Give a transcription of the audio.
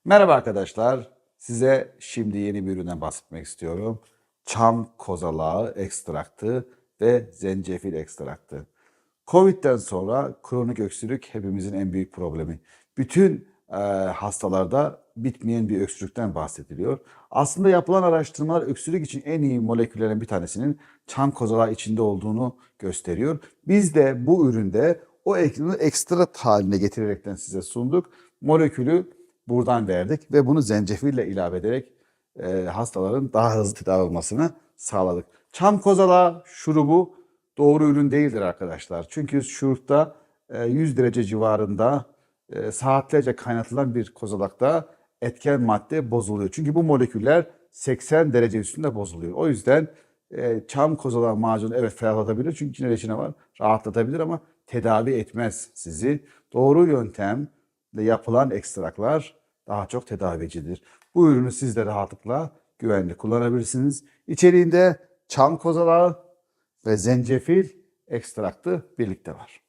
Merhaba arkadaşlar. Size şimdi yeni bir üründen bahsetmek istiyorum. Çam kozalağı ekstraktı ve zencefil ekstraktı. Covid'den sonra kronik öksürük hepimizin en büyük problemi. Bütün hastalarda bitmeyen bir öksürükten bahsediliyor. Aslında yapılan araştırmalar öksürük için en iyi moleküllerin bir tanesinin çam kozalağı içinde olduğunu gösteriyor. Biz de bu üründe o ekstrat haline getirerekten size sunduk. Molekülü buradan verdik ve bunu zencefille ilave ederek hastaların daha hızlı tedavi olmasını sağladık. Çam kozalağı şurubu doğru ürün değildir arkadaşlar. Çünkü şurupta 100 derece civarında saatlerce kaynatılan bir kozalakta etken madde bozuluyor. Çünkü bu moleküller 80 derece üstünde bozuluyor. O yüzden çam kozalağı macunu evet ferahlatabilir çünkü içinde reçine var. Rahatlatabilir ama tedavi etmez sizi. Doğru yöntemle yapılan ekstraklar daha çok tedavicidir. Bu ürünü siz de rahatlıkla güvenli kullanabilirsiniz. İçeriğinde çam kozalağı ve zencefil ekstraktı birlikte var.